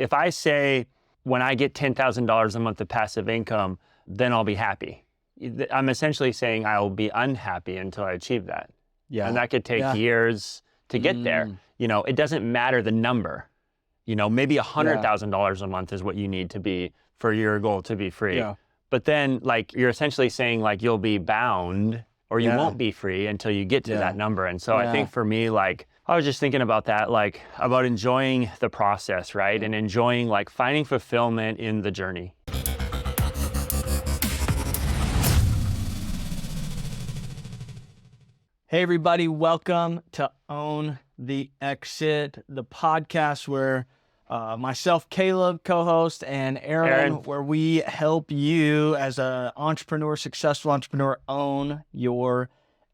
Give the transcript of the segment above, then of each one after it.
if I say when I get $10,000 a month of passive income, then I'll be happy. I'm essentially saying I will be unhappy until I achieve that. Yeah. And that could take years to get there. You know, it doesn't matter the number. You know, maybe $100,000 a month is what you need to be for your goal to be free. Yeah. But then like you're essentially saying like you'll be bound or you won't be free until you get to that number. And so I think for me, like I was just thinking about that, like about enjoying the process, right? And enjoying like finding fulfillment in the journey. Hey everybody, welcome to Own the Exit, the podcast where myself, Caleb, co-host, and Aaron, where we help you as an entrepreneur, successful entrepreneur, own your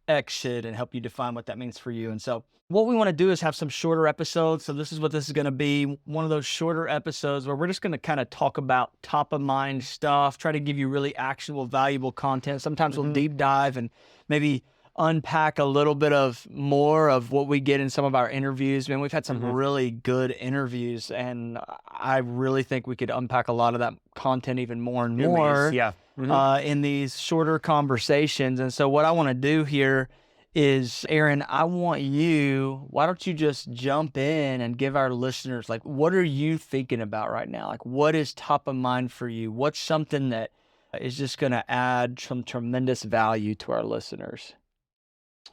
exit and help you define what that means for you. And so what we want to do is have some shorter episodes. So this is what this is going to be, one of those shorter episodes where we're just going to kind of talk about top of mind stuff, try to give you really actionable, valuable content. Sometimes we'll deep dive and maybe unpack a little bit of more of what we get in some of our interviews. Man, we've had some really good interviews, and I really think we could unpack a lot of that content even more and more in these shorter conversations. And so what I want to do here is, Aaron, why don't you just jump in and give our listeners, like, what are you thinking about right now? Like, what is top of mind for you? What's something that is just going to add some tremendous value to our listeners?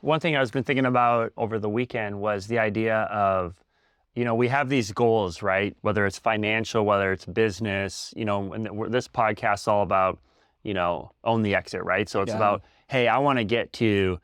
One thing I've been thinking about over the weekend was the idea of, you know, we have these goals, right? Whether it's financial, whether it's business, you know, and this podcast is all about, you know, own the exit, right? So it's about, hey, I want to get to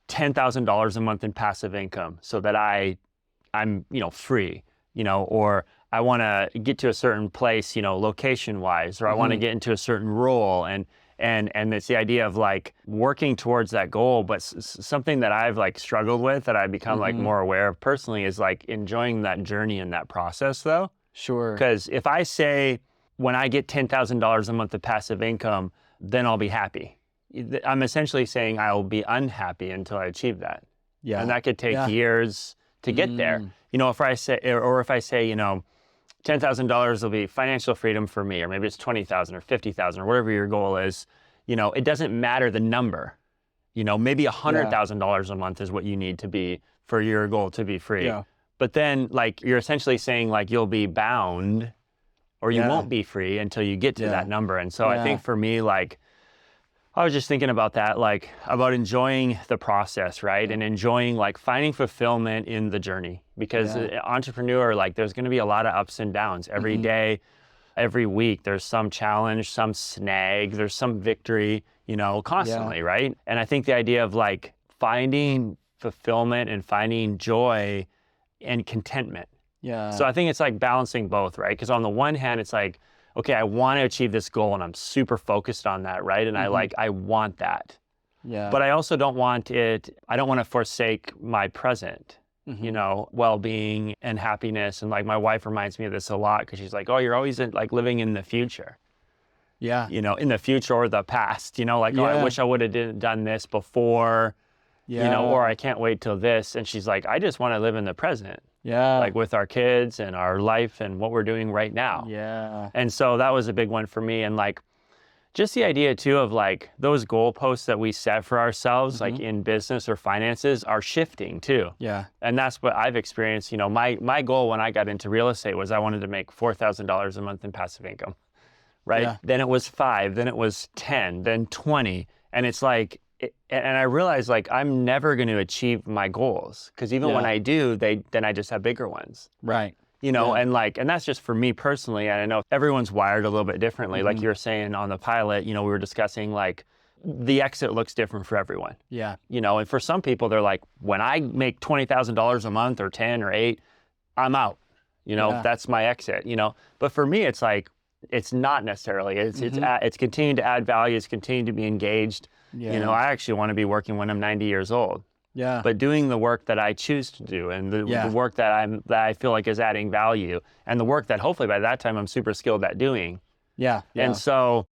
$10,000 a month in passive income so that I'm, you know, free, you know, or I want to get to a certain place, you know, location wise, or I want to get into a certain role. And it's the idea of like working towards that goal. But something that I've like struggled with that I've become like more aware of personally is like enjoying that journey and that process though. Sure. Because if I say when I get $10,000 a month of passive income, then I'll be happy. I'm essentially saying I will be unhappy until I achieve that. Yeah. And that could take years to get there. You know, if I say, you know, $10,000 will be financial freedom for me, or maybe it's 20,000 or 50,000 or whatever your goal is, you know, it doesn't matter the number. You know, maybe $100,000 a month is what you need to be for your goal to be free. Yeah. But then like you're essentially saying like you'll be bound or you won't be free until you get to that number. And so I think for me, like, I was just thinking about that, like about enjoying the process, right? And enjoying like finding fulfillment in the journey, because entrepreneur, like there's going to be a lot of ups and downs every day, every week. There's some challenge, some snag, there's some victory, you know, constantly, right? And I think the idea of like finding fulfillment and finding joy and contentment. Yeah. So I think it's like balancing both, right? Because on the one hand, it's like, okay, I want to achieve this goal and I'm super focused on that, right? And I want that. Yeah. But I also don't want I don't want to forsake my present, you know, well-being and happiness. And like my wife reminds me of this a lot because she's like, oh, you're always like living in the future. Yeah. You know, in the future or the past, you know, like, oh, I wish I would have done this before, you know, or I can't wait till this. And she's like, I just want to live in the present. Yeah. Like with our kids and our life and what we're doing right now. Yeah. And so that was a big one for me. And like, just the idea too of like those goalposts that we set for ourselves, like in business or finances, are shifting too. Yeah. And that's what I've experienced. You know, my goal when I got into real estate was I wanted to make $4,000 a month in passive income, right? Yeah. Then it was 5, then it was 10, then 20. And it's like, and I realized like I'm never going to achieve my goals because even when I do, then I just have bigger ones. Right. You know, and that's just for me personally. And I know everyone's wired a little bit differently. Like you were saying on the pilot, you know, we were discussing like the exit looks different for everyone. Yeah. You know, and for some people, they're like, when I make $20,000 a month or 10 or 8, I'm out. You know, that's my exit, you know. But for me, it's like, it's not necessarily. It's continuing to add value. It's continuing to be engaged. Yeah. You know, I actually want to be working when I'm 90 years old. Yeah. But doing the work that I choose to do and the work that I feel like is adding value and the work that hopefully by that time I'm super skilled at doing. Yeah. And so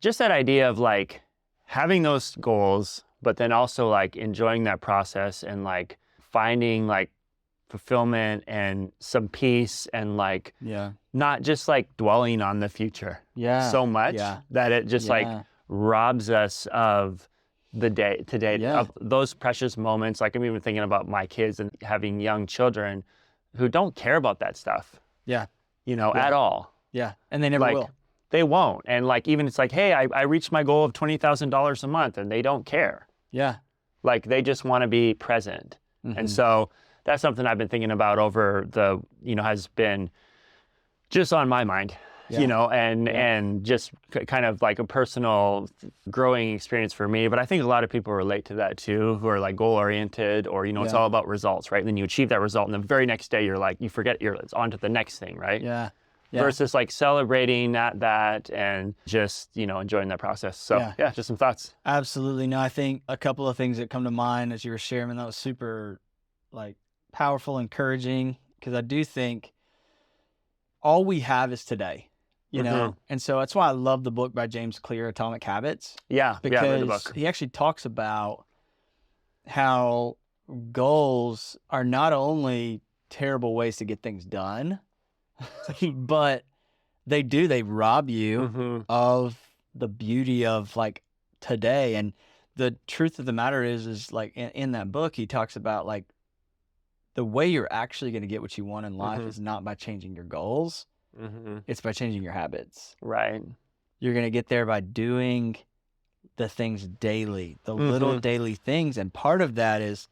just that idea of like having those goals, but then also like enjoying that process and like finding like fulfillment and some peace and like not just like dwelling on the future so much that it just like robs us of the day to day, of those precious moments. Like I'm even thinking about my kids and having young children who don't care about that stuff. At all. And they never will. They won't. And like, even it's like, hey, I reached my goal of $20,000 a month, and they don't care. Like they just want to be present. And so that's something I've been thinking about over has been just on my mind, and just kind of like a personal growing experience for me. But I think a lot of people relate to that too, who are like goal oriented, or, it's all about results, right? And then you achieve that result, and the very next day you're like, you forget, it's on to the next thing, right? Versus like celebrating that and just, enjoying that process. So just some thoughts. Absolutely. No, I think a couple of things that come to mind as you were sharing, and that was super like powerful, encouraging, because I do think all we have is today, and so that's why I love the book by James Clear, Atomic Habits. Because he actually talks about how goals are not only terrible ways to get things done, but they rob you of the beauty of like today. And the truth of the matter is like in that book, he talks about like the way you're actually going to get what you want in life is not by changing your goals. It's by changing your habits. Right. You're going to get there by doing the things daily, the little daily things. And part of that is,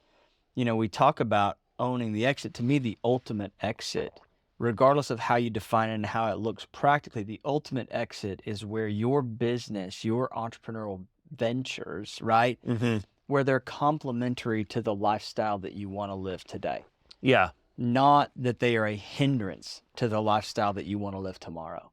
we talk about owning the exit. To me, the ultimate exit, regardless of how you define it and how it looks practically, the ultimate exit is where your business, your entrepreneurial ventures, right? Where they're complementary to the lifestyle that you want to live today. Not that they are a hindrance to the lifestyle that you want to live tomorrow.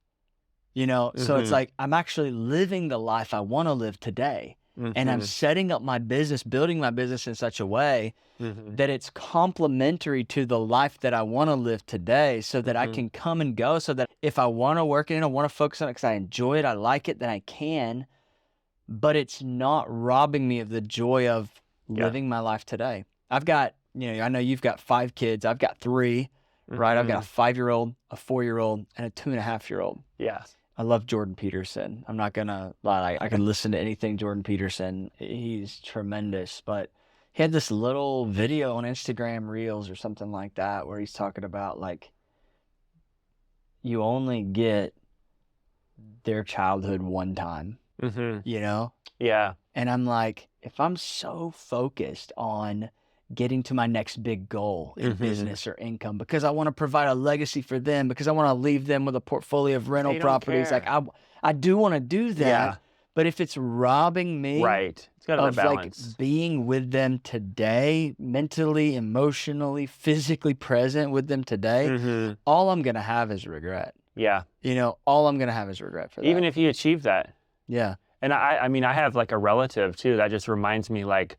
So it's like, I'm actually living the life I want to live today. And I'm setting up my business, building my business in such a way that it's complementary to the life that I want to live today, so that I can come and go, so that if I want to work in it, I want to focus on it because I enjoy it, I like it, then I can, but it's not robbing me of the joy of living my life today. I've got, I know you've got 5 kids. I've got 3, right? I've got a 5-year-old, a 4-year-old, and a 2.5-year-old. I love Jordan Peterson. I'm not going to lie. I can listen to anything Jordan Peterson. He's tremendous. But he had this little video on Instagram Reels or something like that where he's talking about like, you only get their childhood one time, And I'm like, if I'm so focused on getting to my next big goal in business or income, because I want to provide a legacy for them, because I want to leave them with a portfolio of rental properties. Like I do want to do that, but if it's robbing me it's got a balance. Like being with them today, mentally, emotionally, physically present with them today, all I'm going to have is regret. All I'm going to have is regret for that. Even if you achieve that. And I mean, I have like a relative too, that just reminds me like,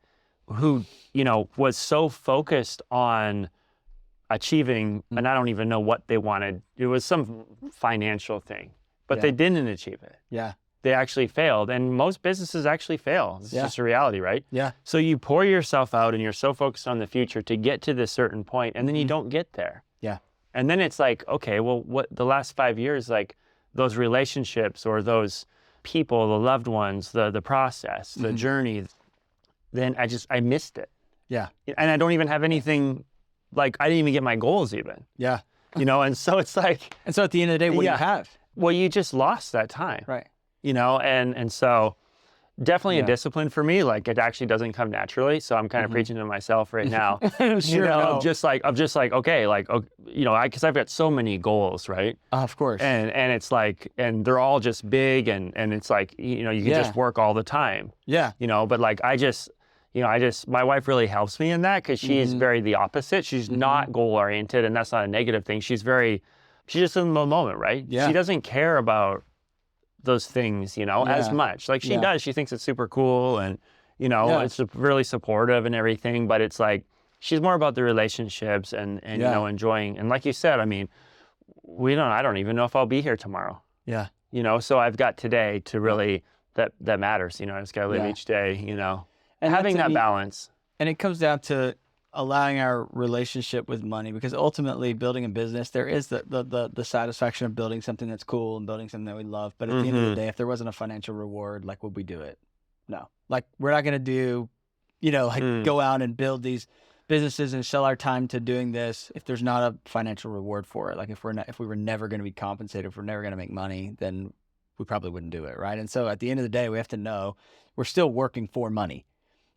who, was so focused on achieving, and I don't even know what they wanted. It was some financial thing, but they didn't achieve it. They actually failed. And most businesses actually fail. It's just a reality, right? So you pour yourself out and you're so focused on the future to get to this certain point, and then you don't get there. And then it's like, okay, well, what the last 5 years, like those relationships or those people, the loved ones, the process, the journey, then I missed it. And I don't even have anything, like I didn't even get my goals even. And so it's like. And so at the end of the day, what do you have? Well, you just lost that time. Right. And so definitely a discipline for me. Like it actually doesn't come naturally. So I'm kind of preaching to myself right now. I'm just like, okay, like, because I've got so many goals, right? Of course. And it's like, and they're all just big, and it's like, you can just work all the time. But like, my wife really helps me in that, because she's very the opposite. She's not goal oriented, and that's not a negative thing. She's just in the moment, right? She doesn't care about those things, as much. Like she does. She thinks it's super cool, and, it's really supportive and everything, but it's like, she's more about the relationships and enjoying. And like you said, I mean, I don't even know if I'll be here tomorrow. So I've got today to really, that matters. I just got to live each day, and having that balance. And it comes down to allowing our relationship with money, because ultimately building a business, there is the satisfaction of building something that's cool and building something that we love. But at the end of the day, if there wasn't a financial reward, like, would we do it? No. Like, we're not going to do, go out and build these businesses and sell our time to doing this if there's not a financial reward for it. Like, if we were never going to be compensated, if we're never going to make money, then we probably wouldn't do it, right? And so at the end of the day, we have to know we're still working for money.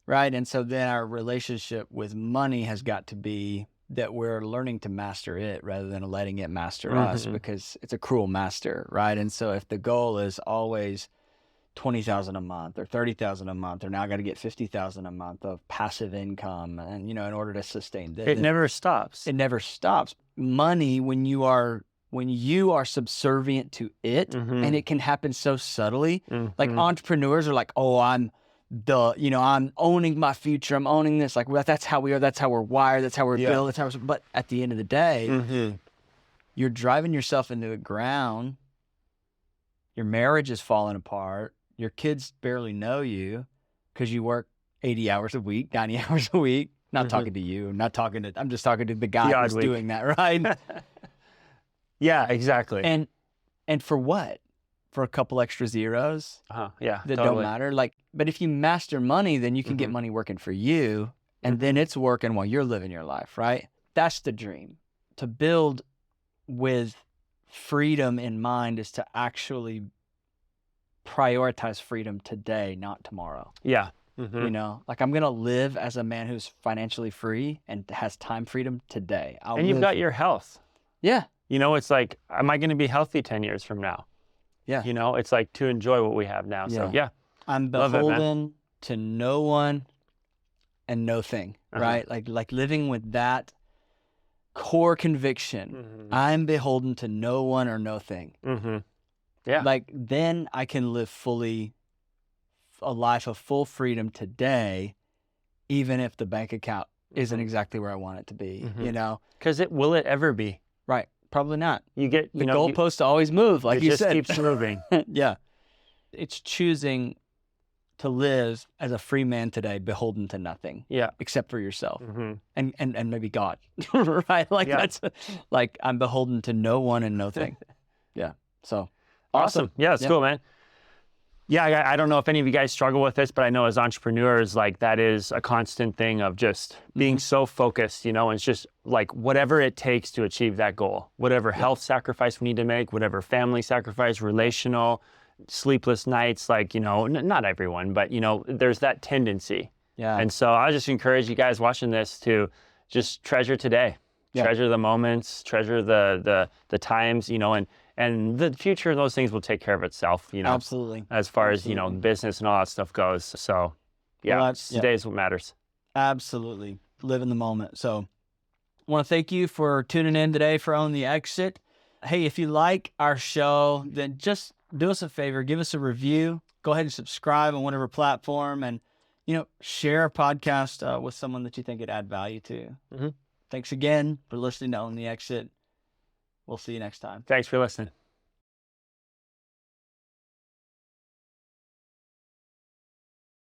Right. And so then our relationship with money has got to be that we're learning to master it rather than letting it master us, because it's a cruel master. Right. And so if the goal is always $20,000 a month or $30,000 a month, or now I got to get $50,000 a month of passive income, and, in order to sustain this, it never stops. It never stops. Money, when you are subservient to it, and it can happen so subtly, like entrepreneurs are like, oh, I'm owning my future. I'm owning this. Like, well, that's how we are. That's how we're wired. That's how we're built. But at the end of the day, you're driving yourself into the ground. Your marriage is falling apart. Your kids barely know you because you work 80 hours a week, 90 hours a week. Not talking to you. I'm just talking to the guy who's doing that, right? Yeah, exactly. And for what? For a couple extra zeros that don't matter. Like, but if you master money, then you can get money working for you, and then it's working while you're living your life, right? That's the dream. To build with freedom in mind is to actually prioritize freedom today, not tomorrow. Yeah. Like, I'm going to live as a man who's financially free and has time freedom today. You've got your health. Yeah. It's like, am I going to be healthy 10 years from now? Yeah. It's like to enjoy what we have now. Yeah. So, yeah. I'm beholden to no one and no thing, right? Like living with that core conviction. I'm beholden to no one or no thing. Yeah. Like, then I can live a life of full freedom today, even if the bank account isn't exactly where I want it to be, Because will it ever be? Right. Probably not. You get, the goalposts always move, like you said. It just keeps moving. Yeah. It's choosing to live as a free man today, beholden to nothing. Yeah. Except for yourself and maybe God, right? Like, that's like, I'm beholden to no one and no thing. Yeah. So awesome. Yeah, it's cool, man. Yeah, I don't know if any of you guys struggle with this, but I know as entrepreneurs, like, that is a constant thing of just being so focused, and it's just like whatever it takes to achieve that goal, whatever health sacrifice we need to make, whatever family sacrifice, relational, sleepless nights, like, not everyone, but, there's that tendency. Yeah. And so I just encourage you guys watching this to just treasure today, treasure the moments, treasure the times, and the future, those things will take care of itself, Absolutely. As far as, business and all that stuff goes. So, today's what matters. Absolutely. Live in the moment. So I want to thank you for tuning in today for Own the Exit. Hey, if you like our show, then just do us a favor, give us a review, go ahead and subscribe on whatever platform, and, share our podcast with someone that you think it'd add value to. Thanks again for listening to Own the Exit. We'll see you next time. Thanks for listening.